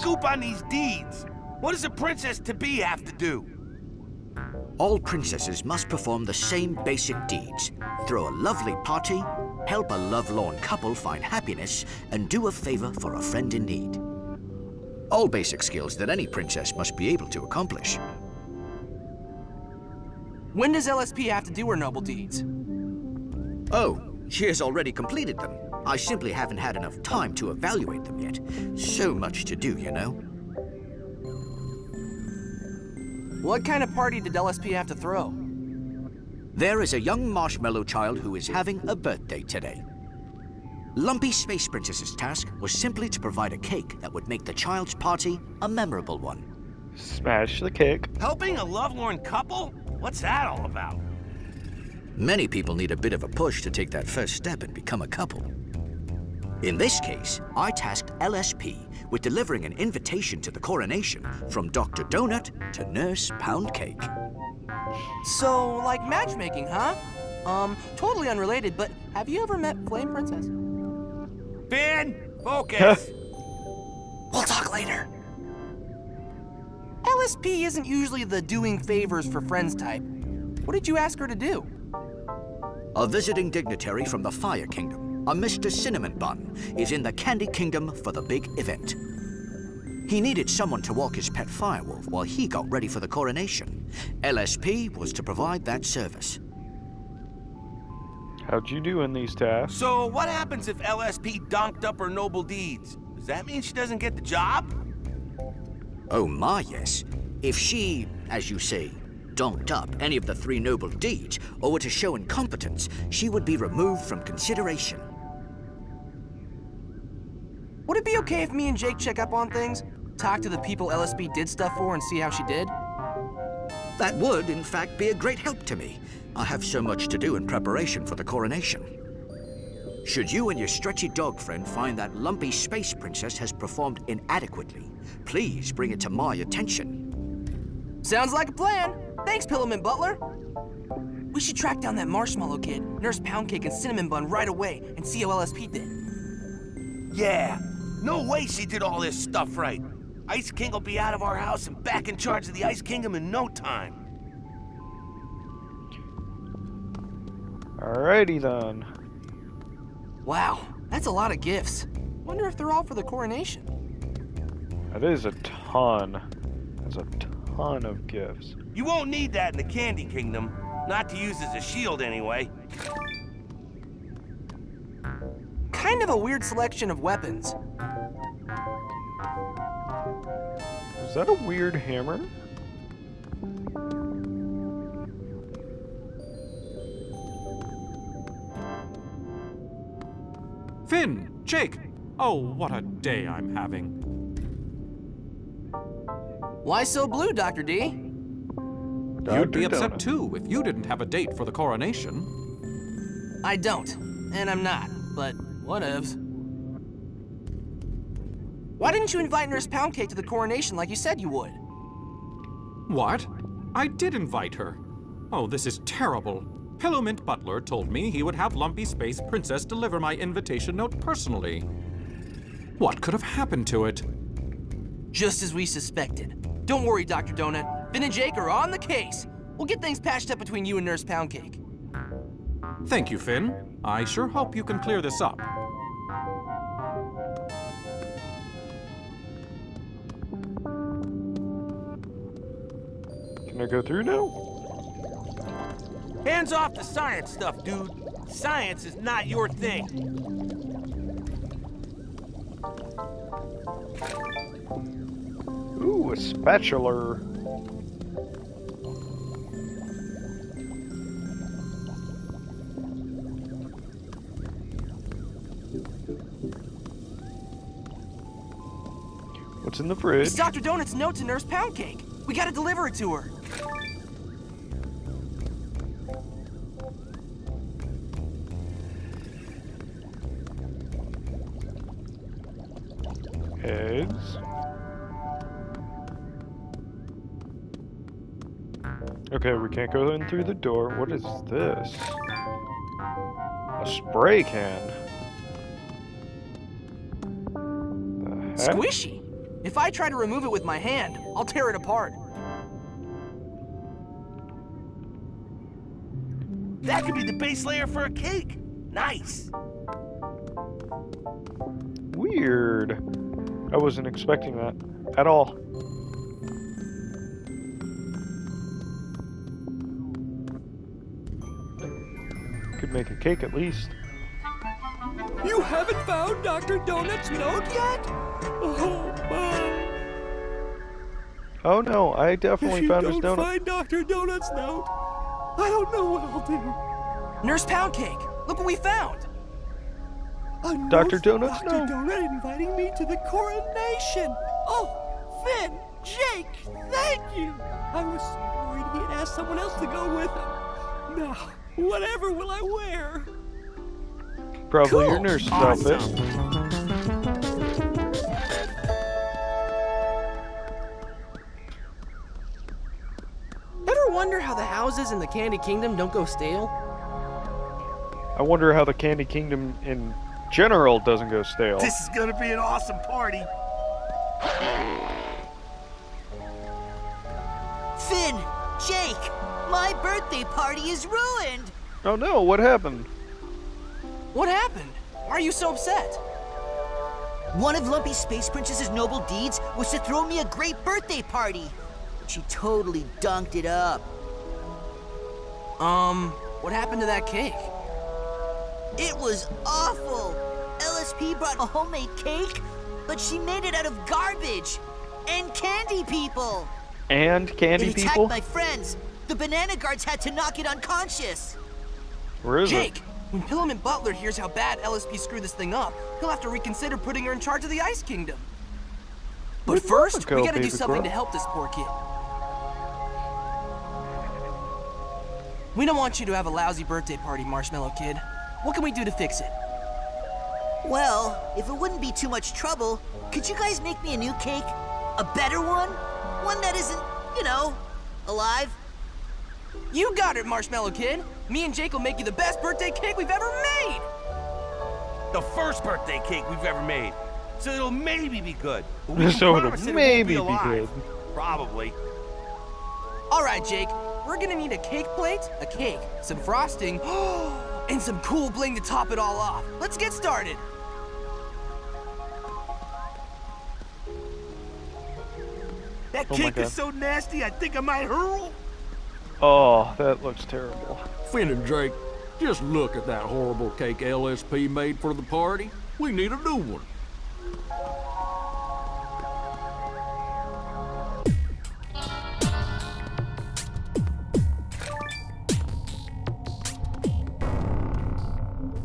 scoop on these deeds? What does a princess-to-be have to do? All princesses must perform the same basic deeds. Throw a lovely party, help a lovelorn couple find happiness, and do a favor for a friend in need. All basic skills that any princess must be able to accomplish. When does LSP have to do her noble deeds? Oh, she has already completed them. I simply haven't had enough time to evaluate them yet. So much to do, you know. What kind of party did LSP have to throw? There is a young marshmallow child who is having a birthday today. Lumpy Space Princess's task was simply to provide a cake that would make the child's party a memorable one. Smash the cake. Helping a lovelorn couple? What's that all about? Many people need a bit of a push to take that first step and become a couple. In this case, I tasked LSP with delivering an invitation to the coronation from Dr. Donut to Nurse Pound Cake. So, like matchmaking, huh? Totally unrelated, but have you ever met Flame Princess? Finn, focus! We'll talk later. LSP isn't usually the doing favors for friends type. What did you ask her to do? A visiting dignitary from the Fire Kingdom, a Mr. Cinnamon Bun, is in the Candy Kingdom for the big event. He needed someone to walk his pet firewolf while he got ready for the coronation. LSP was to provide that service. How'd you do in these tasks? So what happens if LSP donked up her noble deeds? Does that mean she doesn't get the job? Oh my, yes. If she, as you say, donked up any of the 3 noble deeds, or were to show incompetence, she would be removed from consideration. Would it be okay if me and Jake check up on things? Talk to the people LSP did stuff for and see how she did? That would, in fact, be a great help to me. I have so much to do in preparation for the coronation. Should you and your stretchy dog friend find that Lumpy Space Princess has performed inadequately, please bring it to my attention. Sounds like a plan. Thanks, Pillowman Butler. We should track down that marshmallow kid, Nurse Poundcake and Cinnamon Bun right away and see how LSP did. Yeah, no way she did all this stuff right. Ice King will be out of our house and back in charge of the Ice Kingdom in no time. Alrighty then. Wow, that's a lot of gifts. Wonder if they're all for the coronation. That is a ton. That's a ton of gifts. You won't need that in the Candy Kingdom. Not to use as a shield, anyway. Kind of a weird selection of weapons. Is that a weird hammer? Finn! Jake! Oh, what a day I'm having. Why so blue, Dr. D? You'd be Dr. upset Donut. too if you didn't have a date for the coronation. I don't, and I'm not, but whatevs. Why didn't you invite Nurse Poundcake to the coronation like you said you would? What? I did invite her. Oh, this is terrible. Pillowmint Butler told me he would have Lumpy Space Princess deliver my invitation note personally. What could have happened to it? Just as we suspected. Don't worry, Dr. Donut. Finn and Jake are on the case. We'll get things patched up between you and Nurse Poundcake. Thank you, Finn. I sure hope you can clear this up. Can I go through now? Hands off the science stuff, dude. Science is not your thing. Ooh, a spatula. What's in the fridge? It's Dr. Donut's note to Nurse Poundcake. We gotta deliver it to her. Eggs. Okay, we can't go in through the door. What is this? A spray can. The heck? Squishy. If I try to remove it with my hand, I'll tear it apart. That could be the base layer for a cake. Nice. Weird. I wasn't expecting that at all. Could make a cake at least. You haven't found Dr. Donut's note yet? Oh, Mom. Oh no, I definitely found his donut. If you don't find Dr. Donut's note, I don't know what I'll do. Nurse Poundcake, look what we found. Dr. Donut's Dr. note. Donut inviting me to the coronation. Oh, Finn, Jake, thank you. I was so worried he had asked someone else to go with him. Now, whatever will I wear? Probably your nurse's outfit. Ever wonder how the houses in the Candy Kingdom don't go stale? I wonder how the Candy Kingdom in general doesn't go stale. This is gonna be an awesome party. Finn, Jake, my birthday party is ruined. Oh no, what happened? What happened? Why are you so upset? One of Lumpy Space Princess's noble deeds was to throw me a great birthday party. She totally dunked it up. What happened to that cake? It was awful. LSP brought a homemade cake, but she made it out of garbage and candy people. And candy It attacked people? my friends. The banana guards had to knock it unconscious. Where is Jake, it? when Pillman Butler hears how bad LSP screwed this thing up, he'll have to reconsider putting her in charge of the Ice Kingdom. But Where'd first, Mama go, we gotta do baby something girl? to help this poor kid. We don't want you to have a lousy birthday party, Marshmallow Kid. What can we do to fix it? Well, if it wouldn't be too much trouble, could you guys make me a new cake? A better one? One that isn't, you know, alive? You got it, Marshmallow Kid. Me and Jake will make you the best birthday cake we've ever made. The first birthday cake we've ever made. So it'll maybe be good. But we can So it'll promise it won't maybe be alive. good. Probably. All right, Jake. We're gonna need a cake plate, a cake, some frosting, and some cool bling to top it all off. Let's get started. That Oh my cake God. is so nasty, I think I might hurl. Oh, that looks terrible. Finn and Jake, just look at that horrible cake LSP made for the party. We need a new one.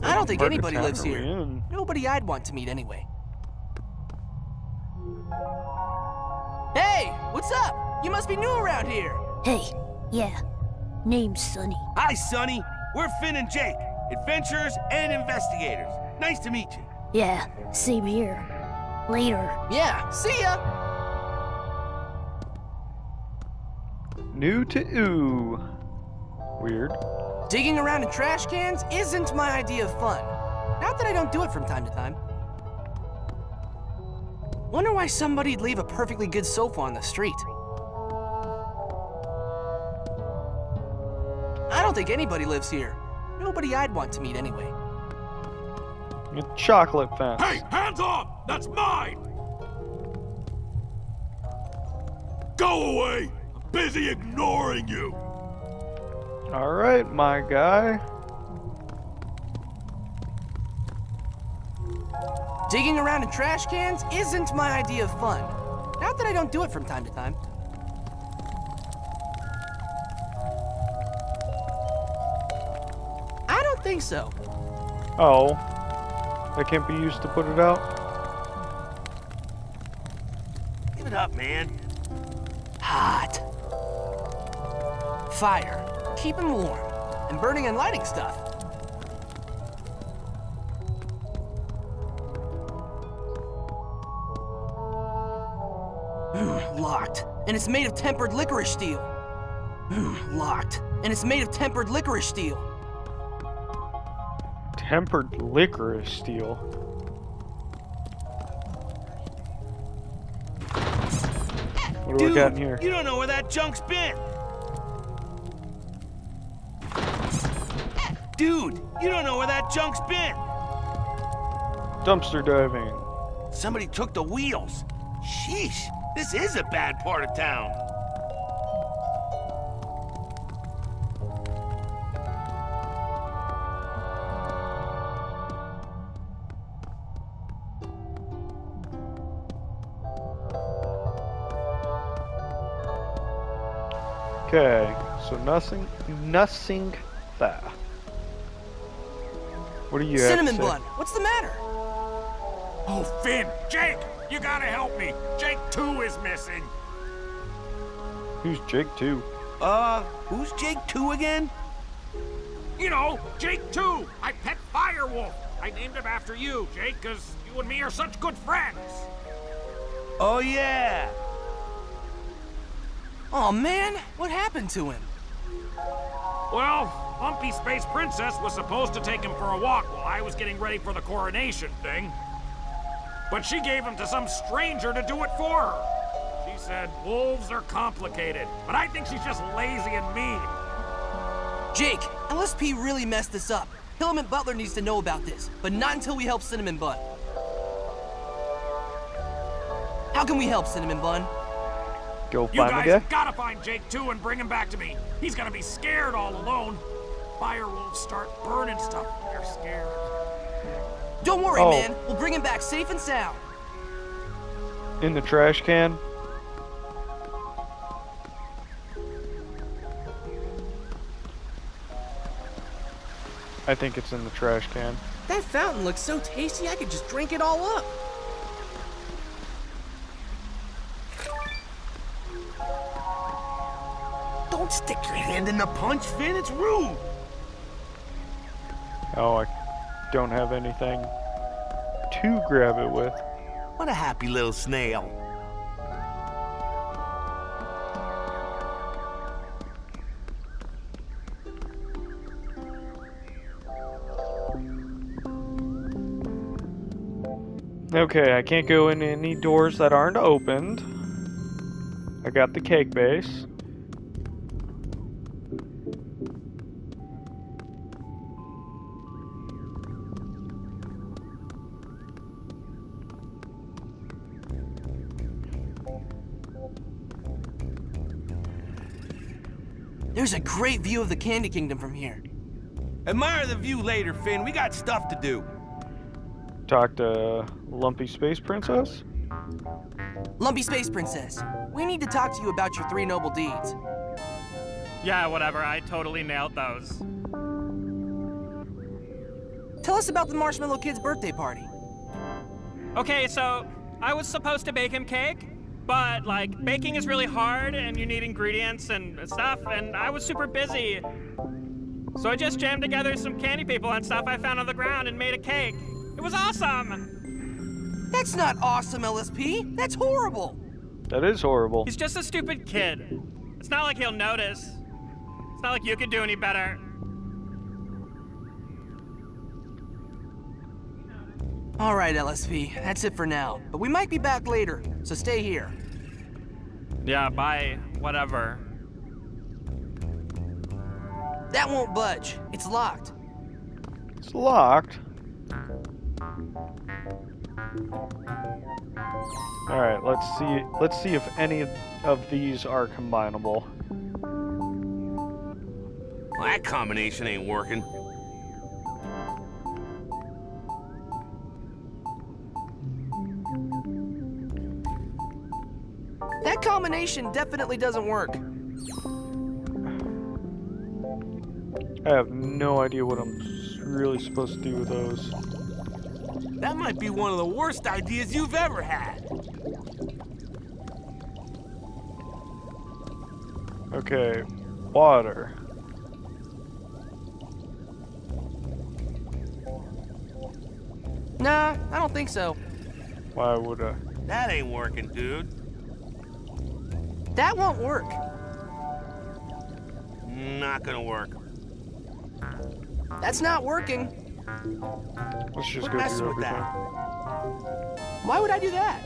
I don't think Part of anybody town lives are we here. in? Nobody I'd want to meet anyway. Hey, what's up? You must be new around here. Hey, yeah. Name's Sonny. Hi, Sonny. We're Finn and Jake, adventurers and investigators. Nice to meet you. Yeah, same here. Later. Yeah, see ya. New to ooh. Weird. Digging around in trash cans isn't my idea of fun. Not that I don't do it from time to time. Wonder why somebody'd leave a perfectly good sofa on the street. I don't think anybody lives here. Nobody I'd want to meet anyway. A chocolate fence. Hey, hands off! That's mine! Go away! I'm busy ignoring you! Alright, my guy. Digging around in trash cans isn't my idea of fun. Not that I don't do it from time to time. I don't think so. Oh. That can't be used to put it out? Give it up, man. Hot. Fire. Keep him warm. And burning and lighting stuff. Locked. And it's made of tempered licorice steel. Locked. And it's made of tempered licorice steel. Tempered licorice steel. What do we got in here? You don't know where that junk's been. Dude, you don't know where that junk's been. Dumpster diving. Somebody took the wheels. Sheesh, this is a bad part of town. Okay, so nothing there. What do you have Cinnamon to say? Bun, what's the matter? Oh, Finn! Jake! You gotta help me! Jake 2 is missing! Who's Jake 2? Who's Jake 2 again? You know, Jake 2! My pet firewolf! I named him after you, Jake, because you and me are such good friends! Oh, yeah. Oh man, what happened to him? Well, Lumpy Space Princess was supposed to take him for a walk while I was getting ready for the coronation thing. But she gave him to some stranger to do it for her. She said wolves are complicated, but I think she's just lazy and mean. Jake, LSP really messed this up. Filament Butler needs to know about this, but not until we help Cinnamon Bun. How can we help, Cinnamon Bun? Go You find the guys guy? gotta find Jake 2 and bring him back to me. He's gonna be scared all alone. Firewolves start burning stuff when they're scared. Don't worry, Oh. man. We'll bring him back safe and sound. In the trash can? I think it's in the trash can. That fountain looks so tasty, I could just drink it all up. Don't stick your hand in the punch, Finn. It's rude. Oh, I don't have anything to grab it with. What a happy little snail. Okay, I can't go in any doors that aren't opened. I got the cake base. There's a great view of the Candy Kingdom from here. Admire the view later, Finn. We got stuff to do. Talk to Lumpy Space Princess. Lumpy Space Princess, we need to talk to you about your 3 noble deeds. Yeah, whatever. I totally nailed those. Tell us about the Marshmallow Kid's birthday party. Okay, so I was supposed to bake him cake, but like baking is really hard and you need ingredients and stuff, and I was super busy. So I just jammed together some candy people and stuff I found on the ground and made a cake. It was awesome! That's not awesome, LSP. That's horrible. That is horrible. He's just a stupid kid. It's not like he'll notice. It's not like you could do any better. All right, LSP, that's it for now. But we might be back later, so stay here. Yeah, bye. Whatever. That won't budge. It's locked. It's locked. Alright, let's see if any of these are combinable. Well, that combination ain't working. That combination definitely doesn't work. I have no idea what I'm really supposed to do with those. That might be one of the worst ideas you've ever had. Okay, water. Nah, I don't think so. Why would I? That ain't working, dude. That won't work. Not gonna work. That's not working. Let's just Quit go messing through with everything. that. Why would I do that?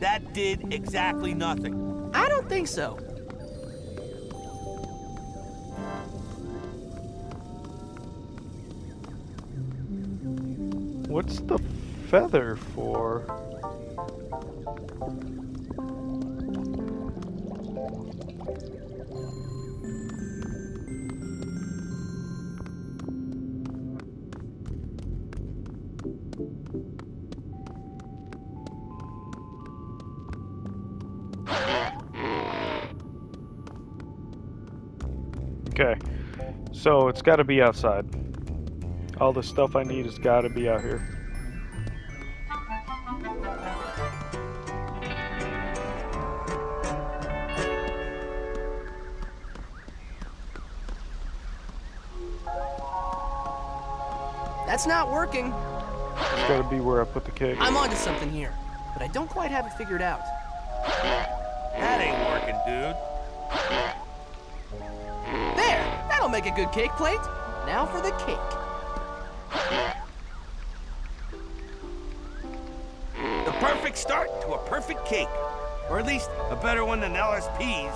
That did exactly nothing. I don't think so. What's the feather for? Okay, so it's got to be outside. All the stuff I need has got to be out here. That's not working. It's got to be where I put the cake. I'm onto something here, but I don't quite have it figured out. That ain't working, dude. There! That'll make a good cake plate. Now for the cake. The perfect start to a perfect cake. Or at least a better one than LSP's.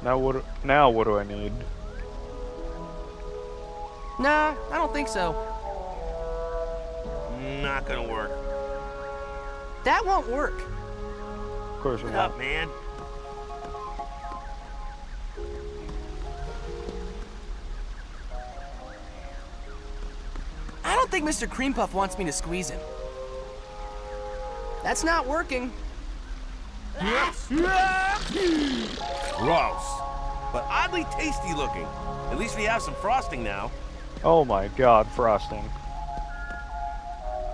Now what do I need? Nah, I don't think so. Not gonna work. That won't work. Of course it Shut won't. up, man. I don't think Mr. Cream Puff wants me to squeeze him. That's not working. Gross. But oddly tasty looking. At least we have some frosting now. Oh my god, frosting.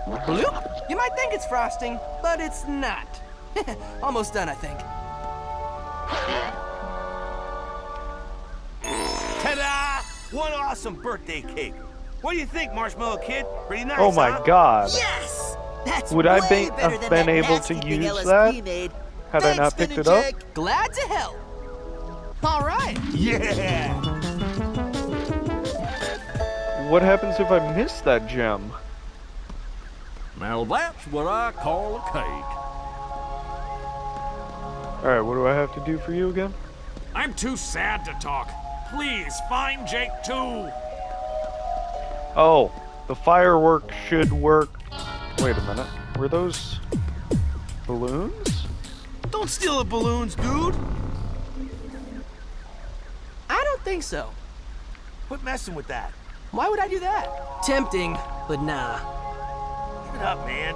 Bloop! You might think it's frosting, but it's not. Almost done, I think. Ta-da! One awesome birthday cake. What do you think, Marshmallow Kid? Pretty nice, Oh my huh? god. Yes! That's Would I way be- better have than been that able to nasty thing use LSP that? made. Had I Thanks, not Finn picked and it up? Jake. Glad to help. All right. Yeah! What happens if I miss that gem? Now that's what I call a cake. Alright, what do I have to do for you again? I'm too sad to talk. Please find Jake too. Oh, the fireworks should work. Wait a minute. Were those balloons? Don't steal the balloons, dude! I don't think so. Quit messing with that. Why would I do that? Tempting, but nah. Give it up, man.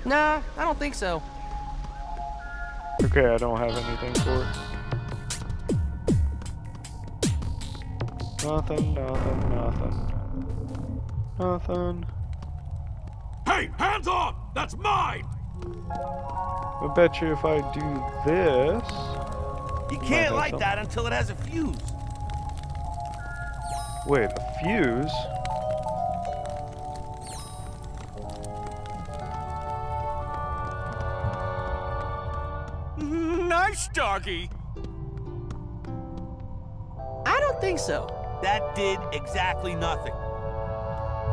Nah, I don't think so. Okay, I don't have anything for it. Nothing, nothing, nothing. Nothing. Hey, hands off! That's mine! I bet you if I do this... You Might can't have light something. that until it has a fuse. Wait, a fuse? Nice doggy. I don't think so. That did exactly nothing.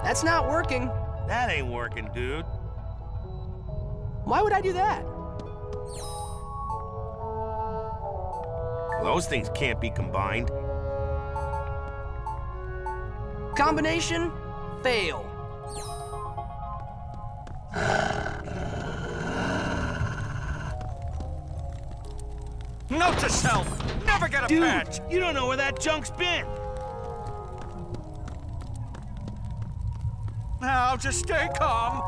That's not working. That ain't working, dude. Why would I do that? Those things can't be combined. Combination? Fail. Note to self, never get a Dude, patch. you don't know where that junk's been. Now just stay calm.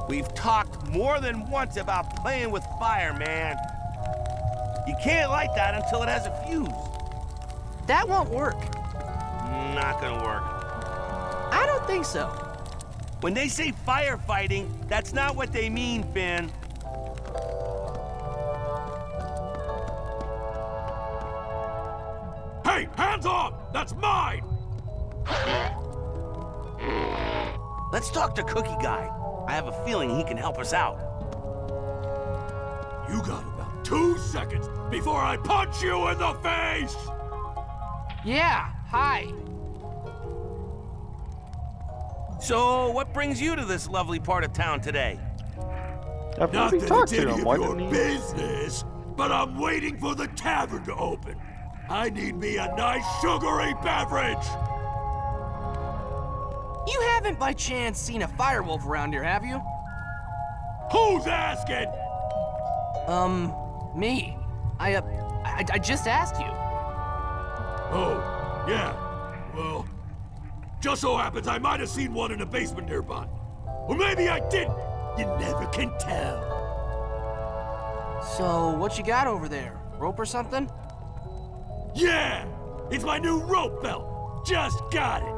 We've talked more than once about playing with fire, man. You can't light that until it has a fuse. That won't work. Not gonna work. I don't think so. When they say firefighting, that's not what they mean, Finn. Hey, hands off! That's mine! Let's talk to Cookie Guy. I have a feeling he can help us out. You got about 2 seconds before I punch you in the face! Yeah, hi. So, what brings you to this lovely part of town today? I've Not already that talked it's to any him. of Why your didn't he? business, but I'm waiting for the tavern to open. I need me a nice sugary beverage. You haven't by chance seen a firewolf around here, have you? Who's asking? Me. I just asked you. Oh, yeah. Well, just so happens I might have seen one in the basement nearby. Or maybe I didn't. You never can tell. So, what you got over there? Rope or something? Yeah! It's my new rope belt. Just got it.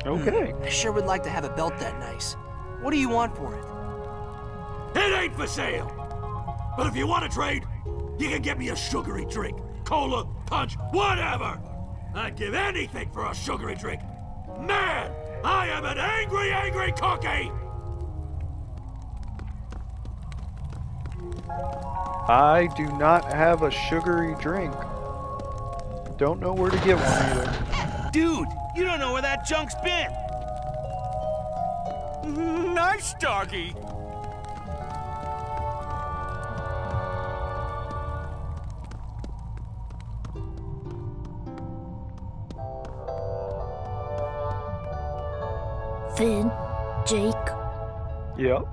Okay. I sure would like to have a belt that nice. What do you want for it? It ain't for sale. But if you want to trade, you can get me a sugary drink. Cola, punch, whatever. I'd give anything for a sugary drink. Man, I am an angry, angry cookie! I do not have a sugary drink. Don't know where to get one either. Dude, you don't know where that junk's been. Nice doggy. Finn, Jake, Yep.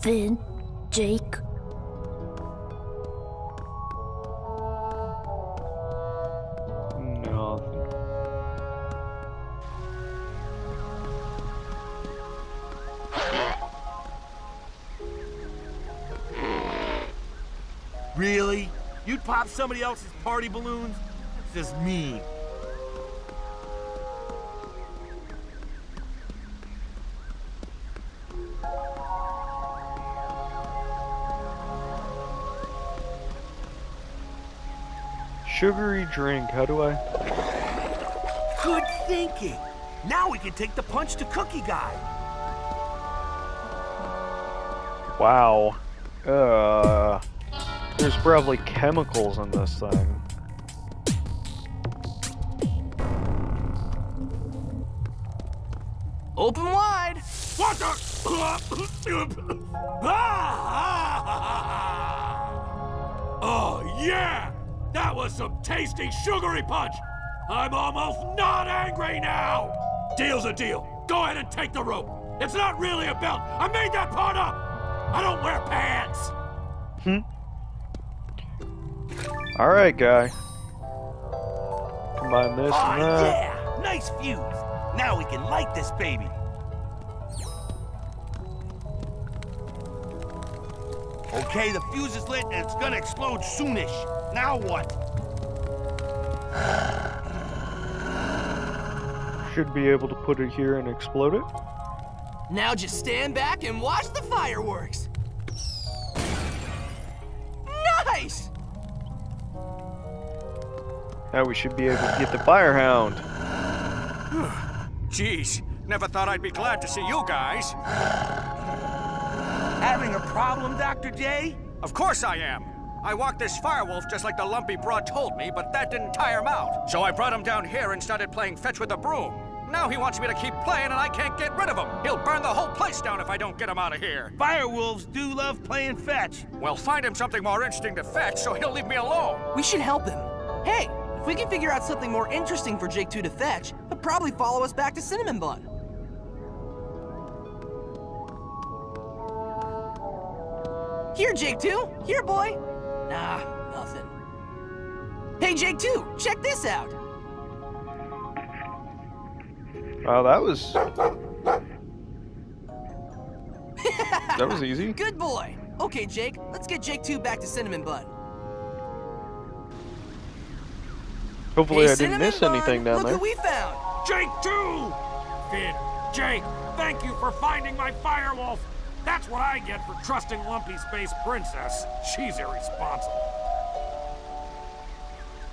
Finn, Jake. Nothing. Really? You'd pop somebody else's party balloons? That's just mean. Sugary drink. How do I? Good thinking. Now we can take the punch to Cookie Guy. Wow. There's probably chemicals in this thing. Open wide! What the? Oh, yeah! That was some tasty sugary punch! I'm almost not angry now! Deal's a deal. Go ahead and take the rope. It's not really a belt. I made that part up! I don't wear pants! Alright, guy. Combine this and that. Yeah! Nice fuse. Now we can light this baby. Okay, the fuse is lit and it's gonna explode soonish. Now what? Should be able to put it here and explode it. Now just stand back and watch the fireworks! Nice! Now we should be able to get the firehound. Jeez, never thought I'd be glad to see you guys. Having a problem, Dr. J? Of course I am. I walked this firewolf just like the lumpy broad told me, but that didn't tire him out. So I brought him down here and started playing fetch with the broom. Now he wants me to keep playing and I can't get rid of him. He'll burn the whole place down if I don't get him out of here. Firewolves do love playing fetch. Well, find him something more interesting to fetch so he'll leave me alone. We should help him. Hey, if we can figure out something more interesting for Jake 2 to fetch, he'll probably follow us back to Cinnamon Bun. Here, Jake 2. Here, boy. Nah, nothing. Hey, Jake 2, check this out. Wow, that was... that was easy. Good boy. Okay, Jake, let's get Jake 2 back to Cinnamon Bun. Hopefully Hey, I didn't miss Cinnamon anything Bun, down look there. who we found. Jake 2! Finn, Jake, thank you for finding my firewolf. That's what I get for trusting Lumpy Space Princess. She's irresponsible.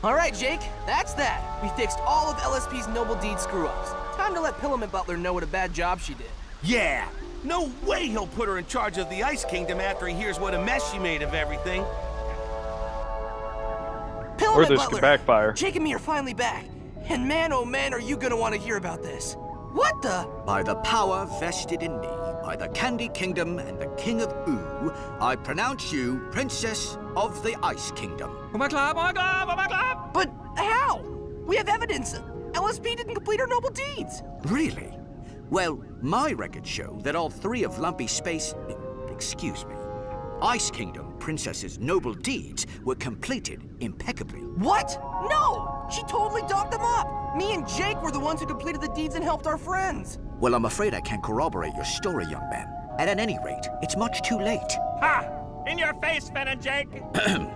All right, Jake, that's that. We fixed all of LSP's noble deed screw-ups. Time to let Pillament Butler know what a bad job she did. Yeah. No way he'll put her in charge of the Ice Kingdom after he hears what a mess she made of everything. Pillament Or this Butler, could backfire. Jake and me are finally back. And man, oh man, are you gonna want to hear about this. What the? By the power vested in me, by the Candy Kingdom and the King of Ooh, I pronounce you Princess of the Ice Kingdom. Oh my glob, oh my glob, oh my glob! But how? We have evidence. LSP didn't complete her noble deeds. Really? Well, my records show that all three of Lumpy Space... excuse me. Ice Kingdom Princess's noble deeds were completed impeccably. What? No! She totally dogged them up! Me and Jake were the ones who completed the deeds and helped our friends. Well, I'm afraid I can't corroborate your story, young man. And at any rate, it's much too late. Ha! In your face, Finn and Jake!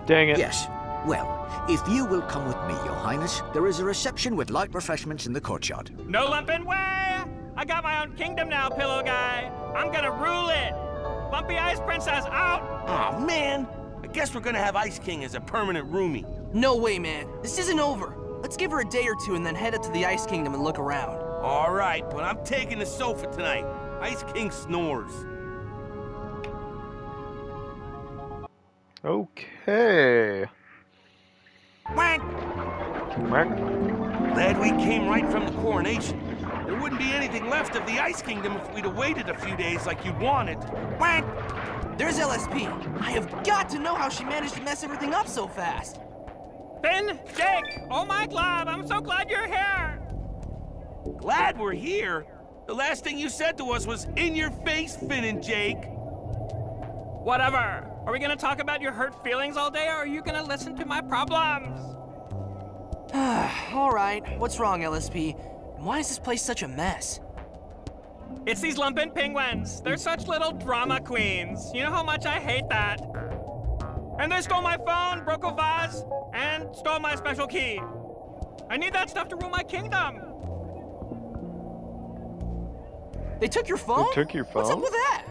Dang it. Yes. Well, if you will come with me, Your Highness, there is a reception with light refreshments in the courtyard. No lumpin' way! I got my own kingdom now, Pillow Guy. I'm gonna rule it. Lumpy Ice Princess out! Aw, man. I guess we're gonna have Ice King as a permanent roomie. No way, man. This isn't over. Let's give her a day or two and then head up to the Ice Kingdom and look around. All right, but I'm taking the sofa tonight. Ice King snores. Okay. Quack! Quack. Glad we came right from the coronation. There wouldn't be anything left of the Ice Kingdom if we'd have waited a few days like you wanted. Quack! There's LSP. I have got to know how she managed to mess everything up so fast. Finn, Jake, oh my glob, I'm so glad you're here. Glad we're here? The last thing you said to us was, "In your face, Finn and Jake." Whatever. Are we gonna talk about your hurt feelings all day, or are you gonna listen to my problems? All right. What's wrong, LSP? And why is this place such a mess? It's these lumpin' penguins. They're such little drama queens. You know how much I hate that. And they stole my phone, broke a vase, and stole my special key. I need that stuff to rule my kingdom. They took your phone? They took your phone? What's up with that?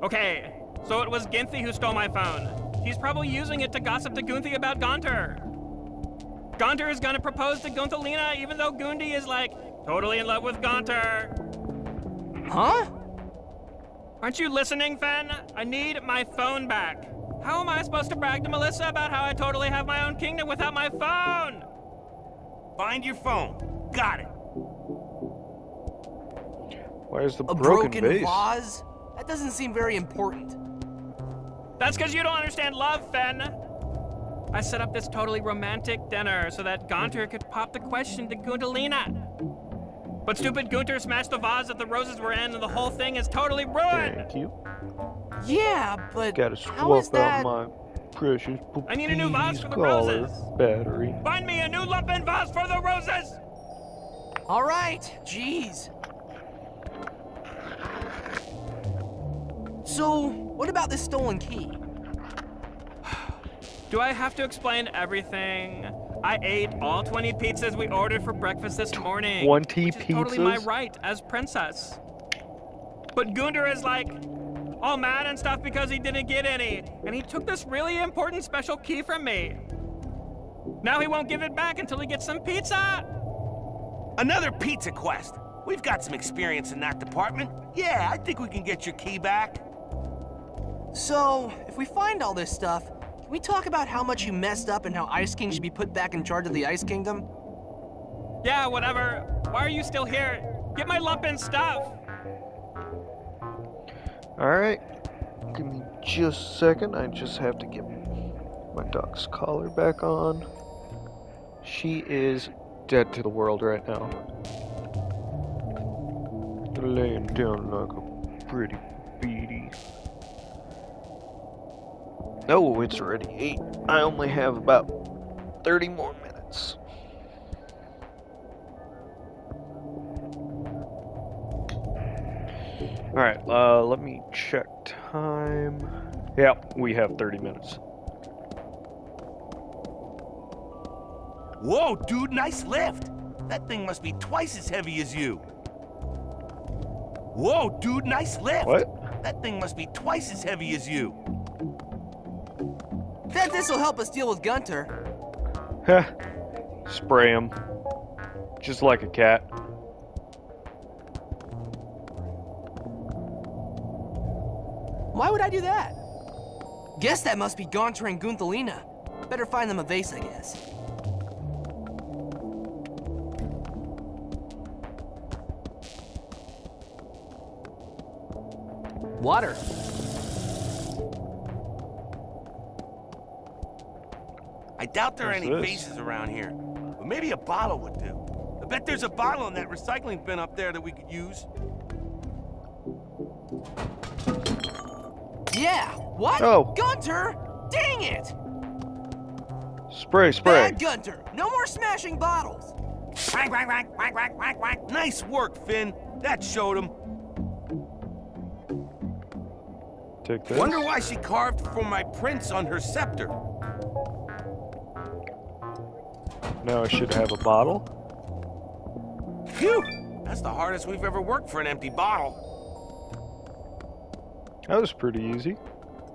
Okay, so it was Ginthy who stole my phone. He's probably using it to gossip to Gunthy about Gaunter. Gaunter is gonna propose to Gunthalina even though Gundi is like totally in love with Gaunter. Huh? Aren't you listening, Fen? I need my phone back. How am I supposed to brag to Melissa about how I totally have my own kingdom without my phone? Find your phone. Got it. Where's the A broken vase? vase? That doesn't seem very important. That's because you don't understand love, Fen. I set up this totally romantic dinner so that Gaunter could pop the question to Gundalina. But stupid Gunter smashed the vase that the roses were in, and the whole thing is totally ruined. Thank you. Yeah, but Gotta how is swap out that? my precious I need a new vase for the collar roses. battery. Find me a new lumpin' vase for the roses! All right, jeez. So, what about this stolen key? Do I have to explain everything? I ate all 20 pizzas we ordered for breakfast this morning. 20 which is totally my pizzas? right as princess. But Gunder is like all mad and stuff because he didn't get any, and he took this really important special key from me. Now he won't give it back until he gets some pizza. Another pizza quest. We've got some experience in that department. Yeah, I think we can get your key back. So, if we find all this stuff, can we talk about how much you messed up and how Ice King should be put back in charge of the Ice Kingdom? Yeah, whatever. Why are you still here? Get my lumpin' stuff. Alright. Give me just a second. I just have to get my dog's collar back on. She is dead to the world right now. Laying down like a pretty beady. Oh, it's already 8. I only have about 30 more minutes. Alright, let me check time. Yeah, we have 30 minutes. Whoa, dude, nice lift. That thing must be twice as heavy as you. Whoa, dude, nice lift. What? That thing must be twice as heavy as you. Bet this'll help us deal with Gunter. Heh. Spray him. Just like a cat. Why would I do that? Guess that must be Gaunter and Gunthalina. Better find them a vase, I guess. Water. I doubt there are What's any this? vases around here, but maybe a bottle would do. I bet there's a bottle in that recycling bin up there that we could use. Yeah, what? Oh. Gunter! Dang it! Spray. Bad Gunter! No more smashing bottles! Whack, whack, whack, whack, whack, whack, whack. Nice work, Finn. That showed him. Take this. Wonder why she carved for my prince on her scepter. Now I should have a bottle. Phew! That's the hardest we've ever worked for an empty bottle. That was pretty easy.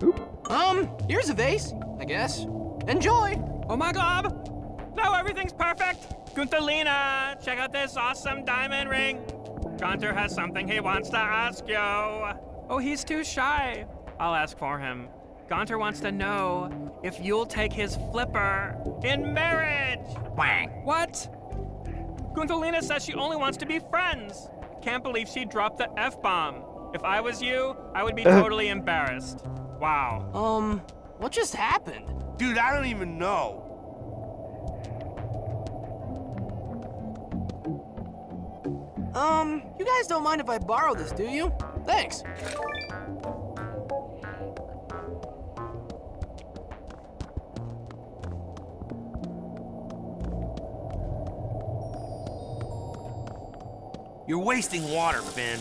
Oop. Here's a vase, I guess. Enjoy! Oh my god! Now everything's perfect! Guntherlina, check out this awesome diamond ring. Gunter has something he wants to ask you. Oh, he's too shy. I'll ask for him. Gunter wants to know if you'll take his flipper in marriage. What? Guntherlina says she only wants to be friends. Can't believe she dropped the F-bomb. If I was you, I would be totally embarrassed. Wow. What just happened? Dude, I don't even know. You guys don't mind if I borrow this, do you? Thanks. You're wasting water, Finn.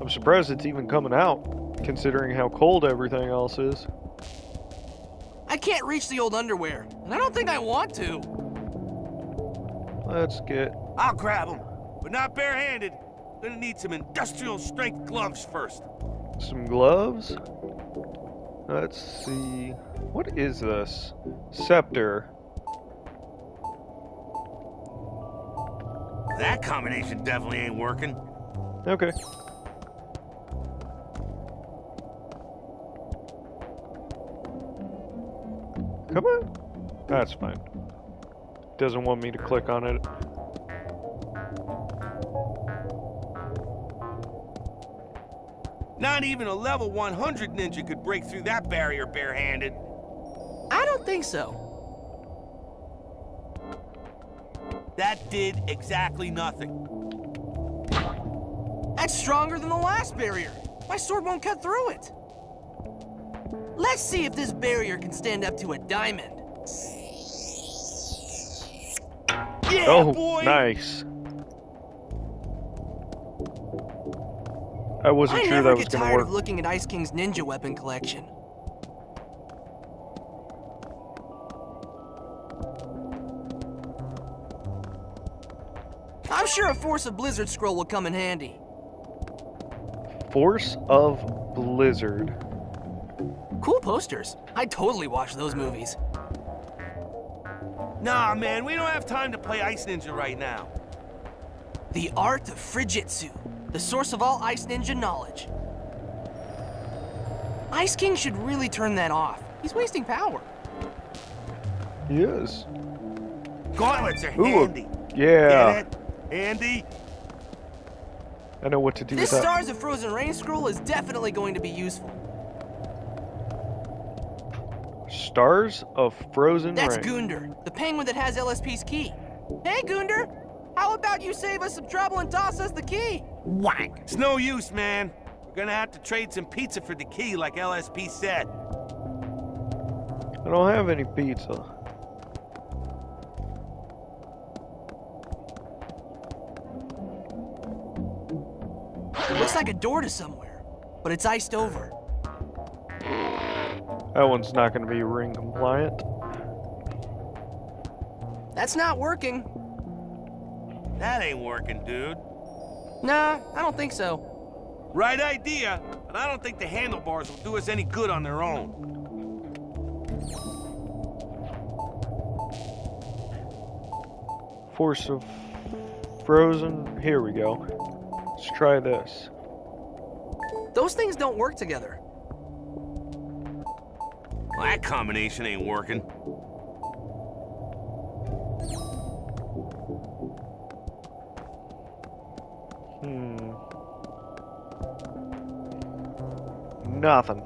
I'm surprised it's even coming out, considering how cold everything else is. I can't reach the old underwear, and I don't think I want to. Let's get... I'll grab him, but not barehanded. Gonna need some industrial strength gloves first. some gloves. Let's see. What is this? Scepter. That combination definitely ain't working. Okay. Come on. That's fine. Doesn't want me to click on it. Not even a level 100 ninja could break through that barrier barehanded. I don't think so. That did exactly nothing. That's stronger than the last barrier. My sword won't cut through it. Let's see if this barrier can stand up to a diamond. Yeah, Oh, boy! nice. I wasn't I sure never that was get gonna tired work. of looking at Ice King's ninja weapon collection. I'm sure a Force of Blizzard scroll will come in handy. Force of Blizzard. Cool posters. I'd totally watch those movies. Nah, man, we don't have time to play Ice Ninja right now. The art of Frigitsu, the source of all Ice Ninja knowledge. Ice King should really turn that off. He's wasting power. He is. Gauntlets are Ooh, handy. yeah. Get it? Handy? I know what to do This with that. Stars of Frozen Rain scroll is definitely going to be useful. Stars of Frozen That's Rain. Gunder, the penguin that has LSP's key. Hey, Gunder! How about you save us some trouble and toss us the key? Whack! It's no use, man. We're gonna have to trade some pizza for the key, like LSP said. I don't have any pizza. Looks like a door to somewhere, but it's iced over. That one's not going to be ring compliant. That's not working. That ain't working, dude. Nah, I don't think so. Right idea, but I don't think the handlebars will do us any good on their own. Force of Frozen. Here we go. Let's try this. Those things don't work together. Well, that combination ain't working. nothing.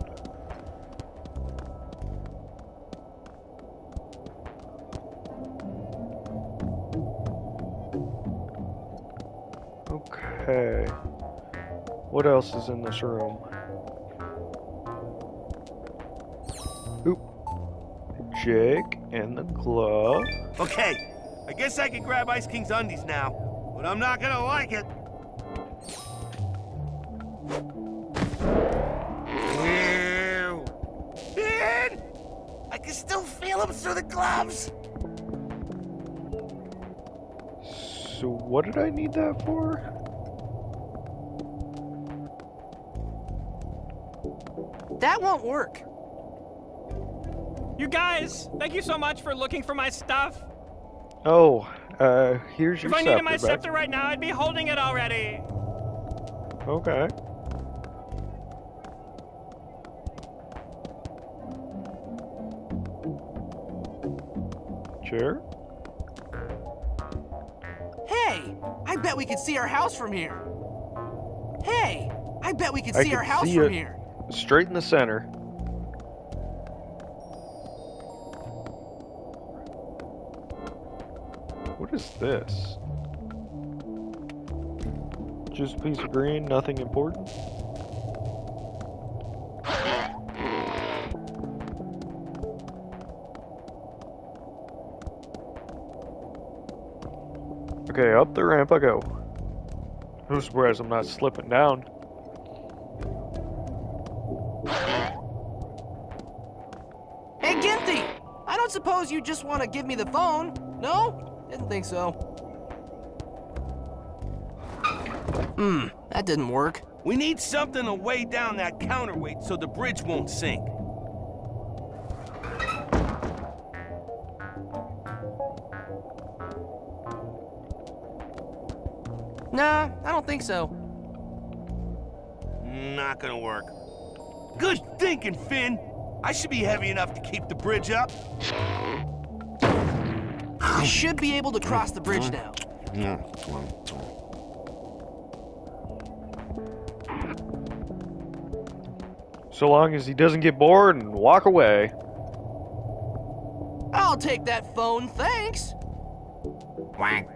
Okay. What else is in this room? Oop. Jake and the glove. Okay, I guess I can grab Ice King's undies now, but I'm not gonna like it. Ew. Man, I can still feel them through the gloves. So what did I need that for? That won't work. You guys, thank you so much for looking for my stuff. Oh, here's your If I scepter needed my back. scepter right now, I'd be holding it already. Okay. Chair? Hey, I bet we could see our house from here. Hey, I bet we could I see can our house see from it. here. Straight in the center. What is this? Just a piece of green, nothing important. Okay, up the ramp I go. I'm surprised I'm not slipping down. Hey, Ginthy! I don't suppose you just want to give me the phone, no? Didn't think so. That didn't work. We need something to weigh down that counterweight so the bridge won't sink. Nah, I don't think so. Not gonna work. Good thinking, Finn. I should be heavy enough to keep the bridge up. We should be able to cross the bridge now. So long as he doesn't get bored and walk away. I'll take that phone, thanks. Wang.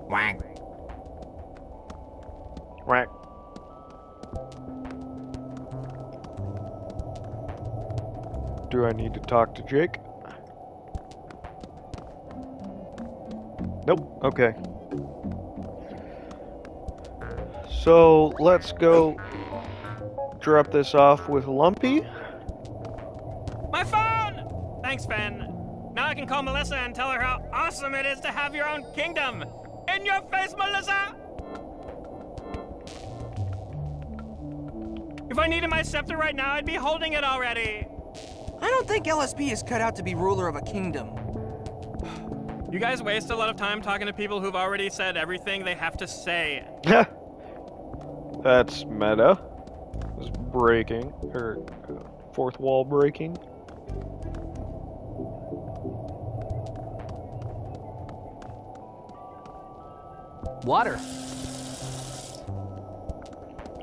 Wang. Whack. Do I need to talk to Jake? Nope. Okay. So let's go drop this off with Lumpy. My phone! Thanks, Finn. Now I can call Melissa and tell her how awesome it is to have your own kingdom. In your face, Melissa! If I needed my scepter right now, I'd be holding it already. I don't think LSP is cut out to be ruler of a kingdom. You guys waste a lot of time talking to people who've already said everything they have to say. That's meta. It's breaking, or fourth wall breaking. Water.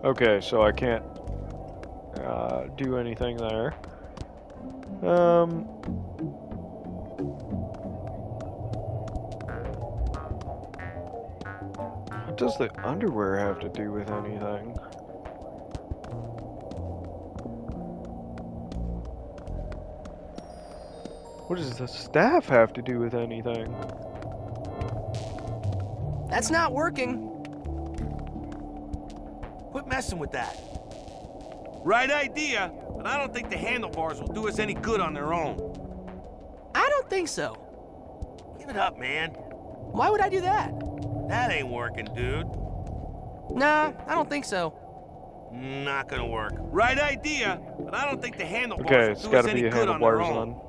Okay, so I can't do anything there. What does the underwear have to do with anything? What does the staff have to do with anything? That's not working. Quit messing with that. Right idea, but I don't think the handlebars will do us any good on their own. I don't think so. Give it up, man. Why would I do that? That ain't working, dude. Nah, I don't think so. Not gonna work. Right idea, but I don't think the handlebars Okay, it's will do us gotta any be a good on their handlebars own.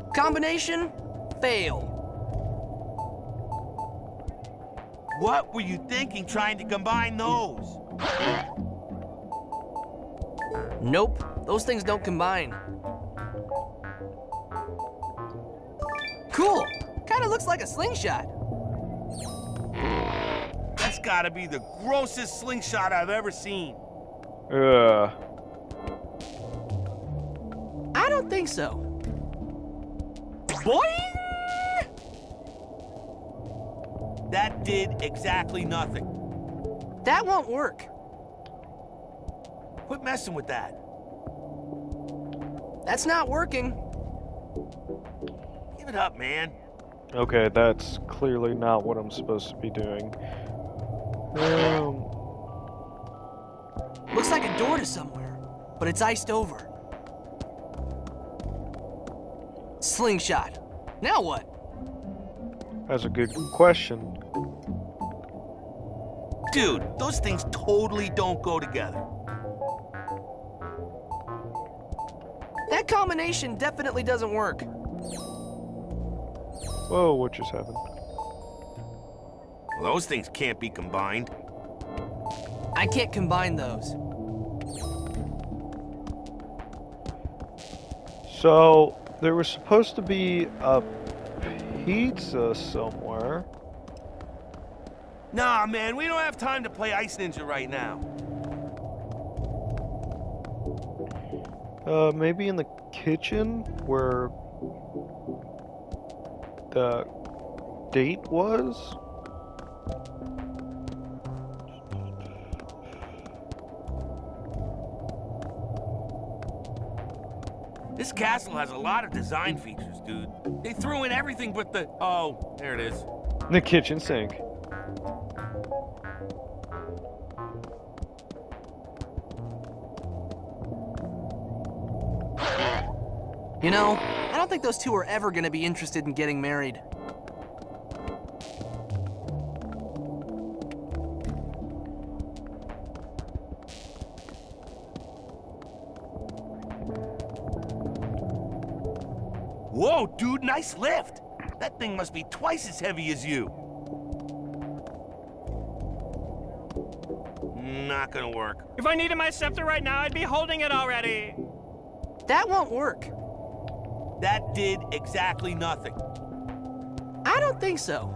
then. Combination, fail. What were you thinking trying to combine those? Nope, those things don't combine. Cool, kinda looks like a slingshot. gotta be the grossest slingshot I've ever seen. Ugh. I don't think so. Boing! That did exactly nothing. That won't work. Quit messing with that. That's not working. Give it up, man. Okay, that's clearly not what I'm supposed to be doing. Looks like a door to somewhere, but it's iced over. Slingshot. Now what? That's a good question. Dude, those things totally don't go together. That combination definitely doesn't work. Whoa, what just happened? Well, those things can't be combined. I can't combine those. So, there was supposed to be a pizza somewhere. Nah, man, we don't have time to play Ice Ninja right now. Maybe in the kitchen where the date was? This castle has a lot of design features, dude. They threw in everything but the... Oh, there it is. The kitchen sink. You know, I don't think those two are ever gonna be interested in getting married. Whoa, dude, nice lift. That thing must be twice as heavy as you. Not gonna work. If I needed my scepter right now, I'd be holding it already. That won't work. That did exactly nothing. I don't think so.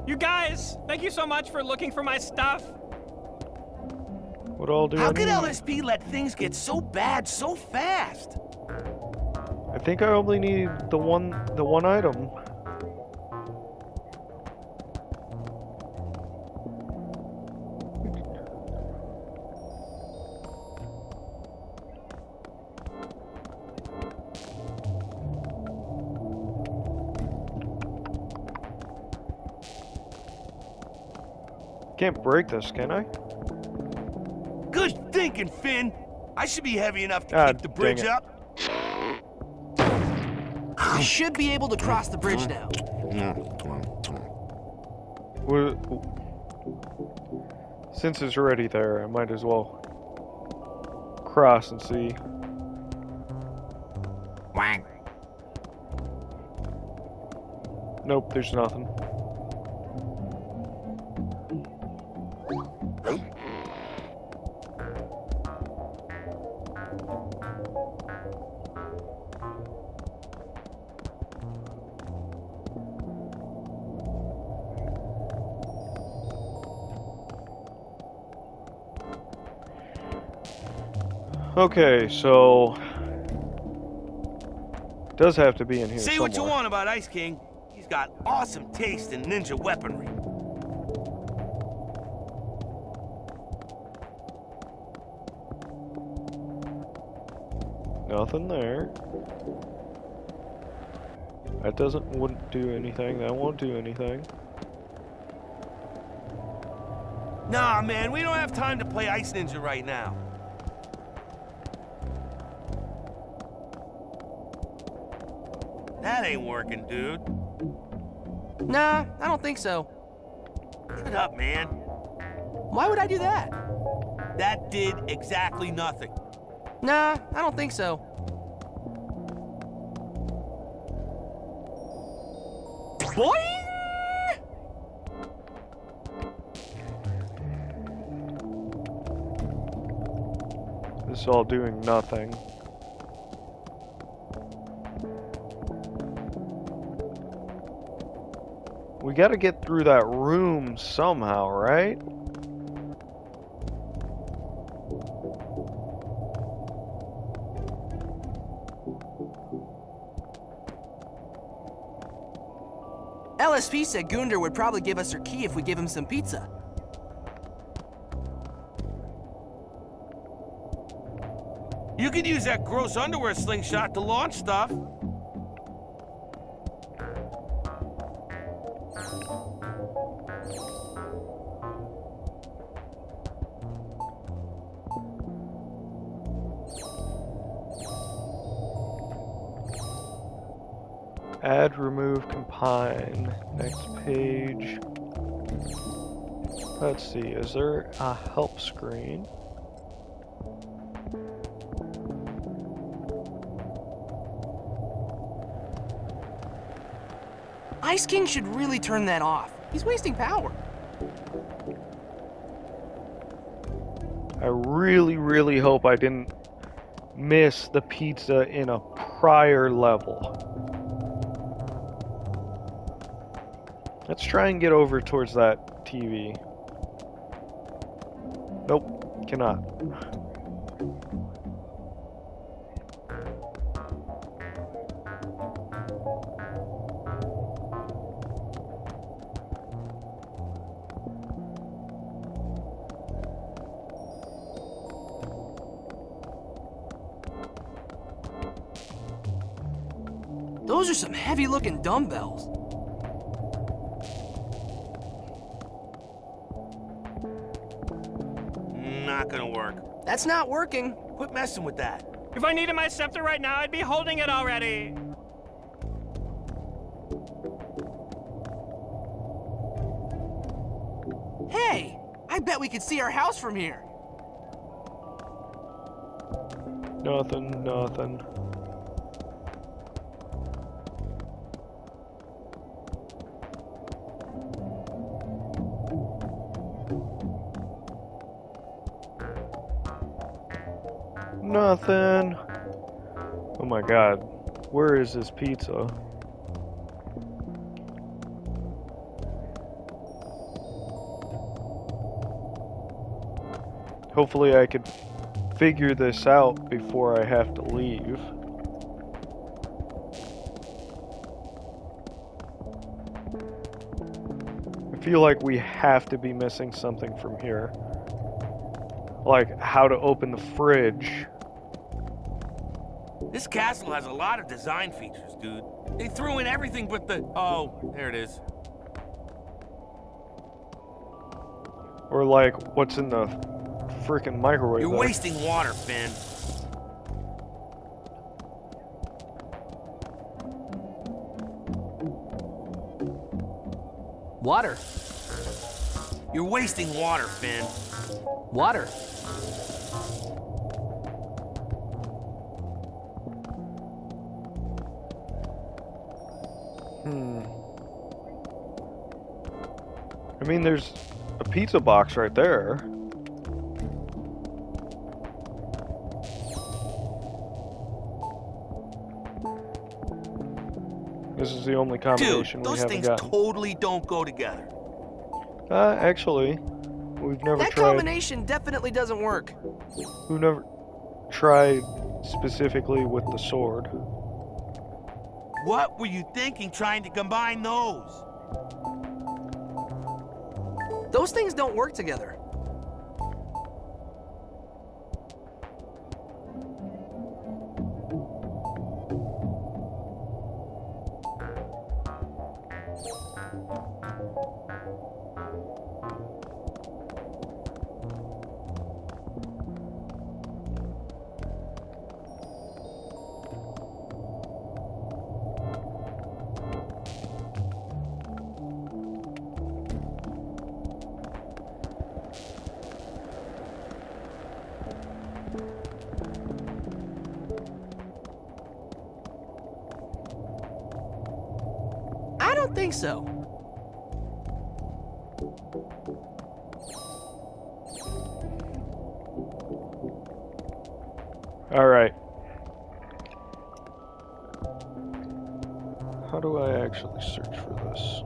You guys, thank you so much for looking for my stuff. What all do How I could need? LSP let things get so bad so fast? I think I only need the one item. Can't break this, can I? Good thinking, Finn. I should be heavy enough to God keep the bridge dang it. up. You should be able to cross the bridge now. Since it's already there, I might as well cross and see. Wang. Nope, there's nothing. Okay, so does have to be in here Say somewhere. what you want about Ice King. He's got awesome taste in ninja weaponry. Nothing there. That wouldn't do anything. That won't do anything. Nah, man, we don't have time to play Ice Ninja right now. That ain't working, dude. Nah, I don't think so. Give it up, man. Why would I do that? That did exactly nothing. Nah, I don't think so. Boing! This is all doing nothing. We gotta get through that room somehow, right? LSP said Gunder would probably give us her key if we give him some pizza. You could use that gross underwear slingshot to launch stuff. Add, remove, combine. Next page. Let's see, is there a help screen? Ice King should really turn that off. He's wasting power. I really, really hope I didn't miss the pizza in a prior level. Let's try and get over towards that TV. Nope, cannot. Those are some heavy-looking dumbbells. Not gonna work. That's not working. Quit messing with that. If I needed my scepter right now, I'd be holding it already. Hey, I bet we could see our house from here. Nothing, nothing. Nothing. Oh my god. Where is this pizza? Hopefully I could figure this out before I have to leave. I feel like we have to be missing something from here. Like how to open the fridge. This castle has a lot of design features, dude. They threw in everything but the... Oh, there it is. Or like, what's in the freaking microwave? You're there? wasting water, Finn. Water. You're wasting water, Finn. Water. I mean, there's a pizza box right there. This is the only combination Dude, we those haven't things gotten. totally don't go together. Actually, we've never That tried. combination definitely doesn't work. We've never tried specifically with the sword. What were you thinking trying to combine those? Those things don't work together. I don't think so. All right. How do I actually search for this?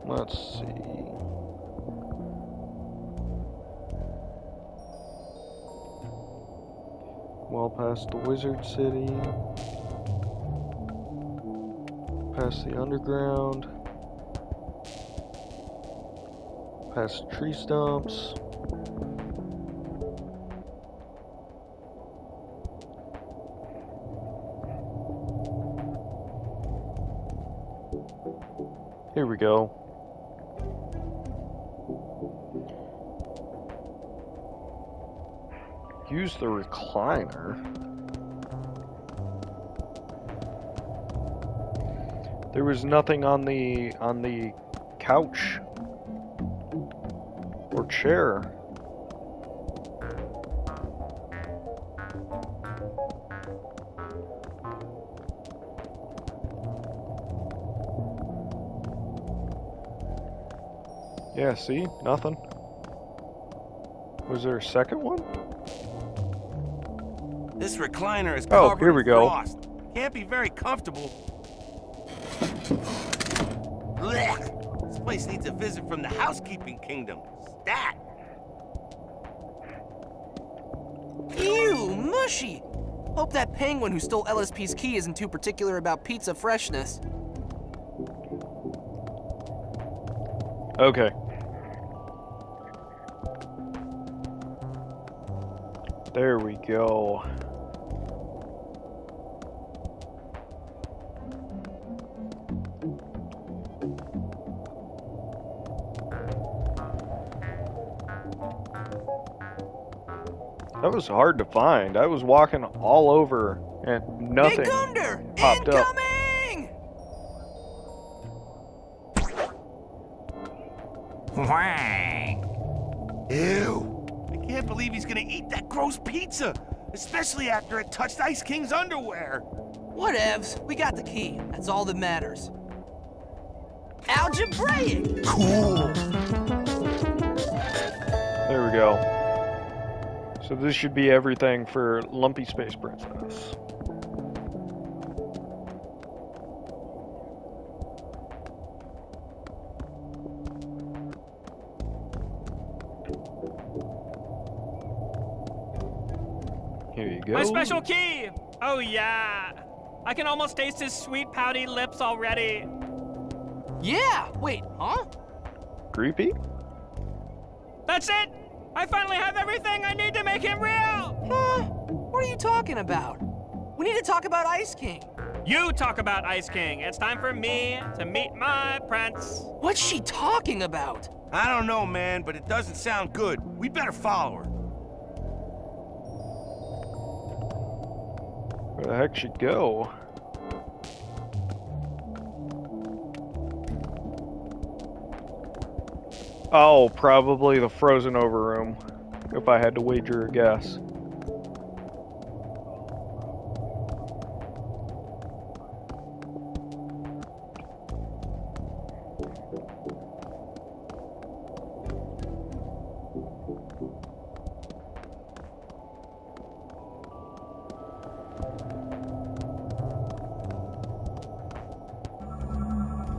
Let's see. Well past the Wizard City. Past the underground. Past tree stumps. Here we go. Use the recliner. There was nothing on the couch or chair. Yeah, see? Nothing. Was there a second one? This recliner is Oh, covered here we in go. frost. Can't be very comfortable. Blech. This place needs a visit from the housekeeping kingdom. Stat. Ew, mushy! Hope that penguin who stole LSP's key isn't too particular about pizza freshness. Okay. There we go. That was hard to find. I was walking all over and nothing Hey, Gunder! popped up. Incoming! Ew. I can't believe he's gonna eat that gross pizza, especially after it touched Ice King's underwear. Whatevs, we got the key. That's all that matters. Algebraic! Cool. There we go. So this should be everything for Lumpy Space Princess. Here you go. My special key! Oh yeah! I can almost taste his sweet pouty lips already. Yeah! Wait, huh? Creepy? That's it! I finally have everything I need to make him real! Huh? What are you talking about? We need to talk about Ice King. You talk about Ice King. It's time for me to meet my prince. What's she talking about? I don't know, man, but it doesn't sound good. We better follow her. Where the heck should go? Oh, probably the frozen over room, if I had to wager a guess.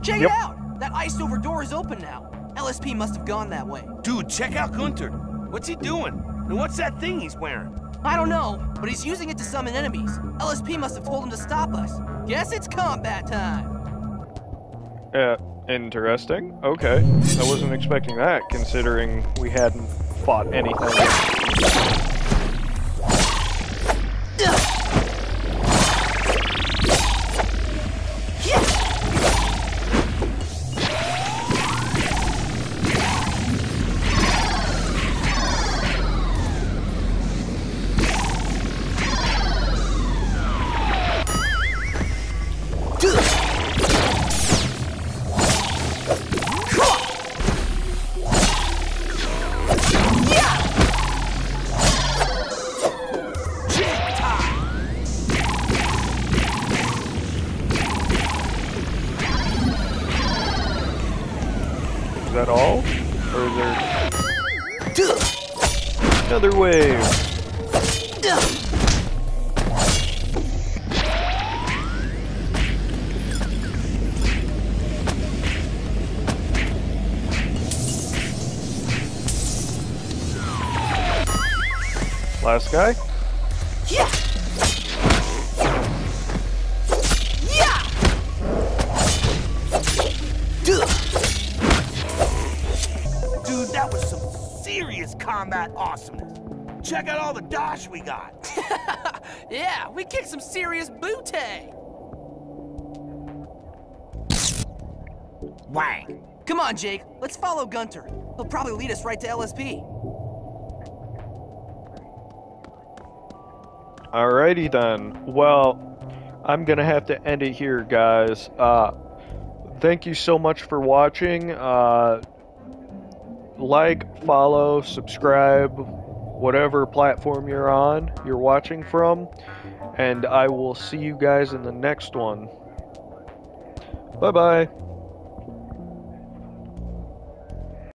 Check it out! That iced-over door is open now. LSP must have gone that way. Dude, check out Gunter. What's he doing? And what's that thing he's wearing? I don't know, but he's using it to summon enemies. LSP must have told him to stop us. Guess it's combat time. Interesting. Okay. I wasn't expecting that, considering we hadn't fought anything. Is that all? Or is there another wave? Last guy? Yeah. Yeah. Dude, that was some serious combat awesomeness. Check out all the dosh we got. Yeah, we kicked some serious booty. Wang. Come on, Jake. Let's follow Gunter. He'll probably lead us right to LSP. Alrighty then. Well, I'm gonna have to end it here, guys. Thank you so much for watching. Like, follow, subscribe, whatever platform you're watching from, and I will see you guys in the next one. Bye-bye.